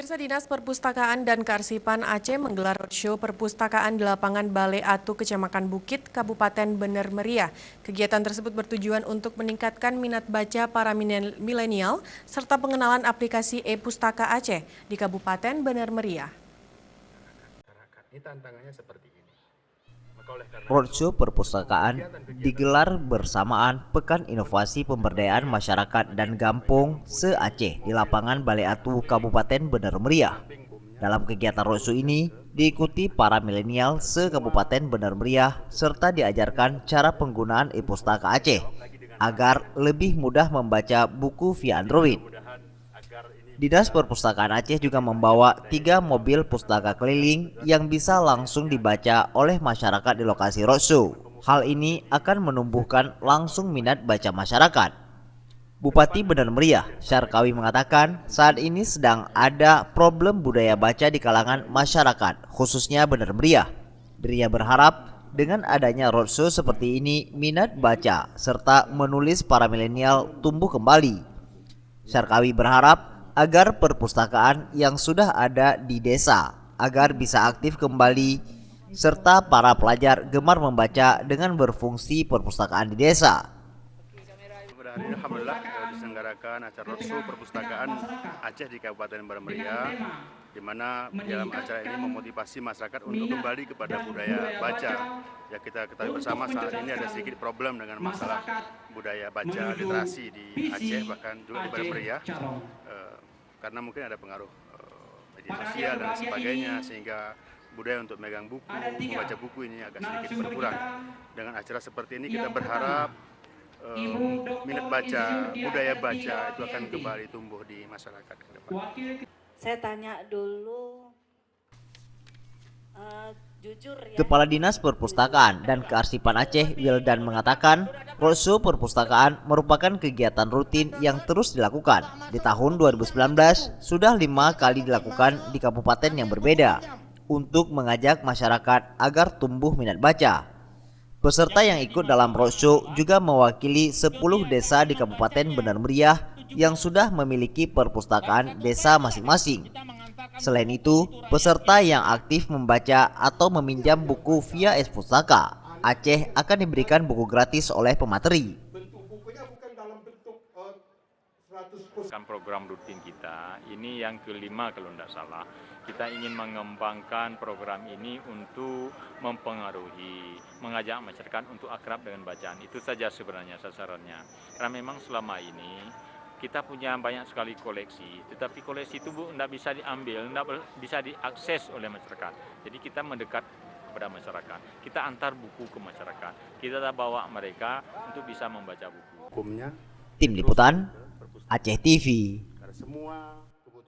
Pemirsa, Dinas Perpustakaan dan Kearsipan Aceh menggelar roadshow perpustakaan di lapangan Balai Atu, Kecamatan Bukit, Kabupaten Bener Meriah. Kegiatan tersebut bertujuan untuk meningkatkan minat baca para milenial serta pengenalan aplikasi e-Pustaka Aceh di Kabupaten Bener Meriah. Ini tantangannya seperti ini. Maka oleh karena Roadshow perpustakaan digelar bersamaan Pekan Inovasi Pemberdayaan Masyarakat dan Gampung se-Aceh di lapangan Balai Atu, Kabupaten Bener Meriah. Dalam kegiatan roadshow ini diikuti para milenial se-Kabupaten Bener Meriah serta diajarkan cara penggunaan e-Pustaka Aceh agar lebih mudah membaca buku via Android. Dinas Perpustakaan Aceh juga membawa 3 mobil pustaka keliling yang bisa langsung dibaca oleh masyarakat di lokasi roadshow. Hal ini akan menumbuhkan langsung minat baca masyarakat. Bupati Bener Meriah, Syarkawi mengatakan saat ini sedang ada problem budaya baca di kalangan masyarakat, khususnya Bener Meriah. Dirinya berharap dengan adanya roadshow seperti ini, minat baca serta menulis para milenial tumbuh kembali. Syarkawi berharap agar perpustakaan yang sudah ada di desa agar bisa aktif kembali serta para pelajar gemar membaca dengan berfungsi perpustakaan di desa. pada hari ini alhamdulillah diselenggarakan acara roadshow perpustakaan Aceh di Kabupaten Bener Meriah, di mana dalam acara ini memotivasi masyarakat untuk kembali kepada budaya baca. Ya, kita ketahui bersama saat ini ada sedikit problem dengan masalah budaya baca literasi di Aceh, bahkan juga di Bener Meriah, karena mungkin ada pengaruh media sosial dan sebagainya, sehingga budaya untuk megang buku, membaca buku ini agak sedikit berkurang. Dengan acara seperti ini kita berharap minat baca, budaya baca itu akan kembali tumbuh di masyarakat ke depan. Saya tanya dulu, jujur ya. Kepala Dinas Perpustakaan dan Kearsipan Aceh, Wildan, mengatakan roadshow perpustakaan merupakan kegiatan rutin yang terus dilakukan. Di tahun 2019 sudah 5 kali dilakukan di kabupaten yang berbeda untuk mengajak masyarakat agar tumbuh minat baca. Peserta yang ikut dalam roadshow juga mewakili 10 desa di Kabupaten Bener Meriah yang sudah memiliki perpustakaan desa masing-masing. Selain itu, peserta yang aktif membaca atau meminjam buku via e-Pustaka Aceh akan diberikan buku gratis oleh pemateri. Program rutin kita ini yang kelima kalau tidak salah. Kita ingin mengembangkan program ini untuk mempengaruhi, mengajak masyarakat untuk akrab dengan bacaan. Itu saja sebenarnya sasarannya. Karena memang selama ini kita punya banyak sekali koleksi, tetapi koleksi itu tidak bisa diambil, tidak bisa diakses oleh masyarakat. Jadi kita mendekat kepada masyarakat, kita antar buku ke masyarakat, kita bawa mereka untuk bisa membaca buku. Hukumnya Tim Liputan Aceh TV. semua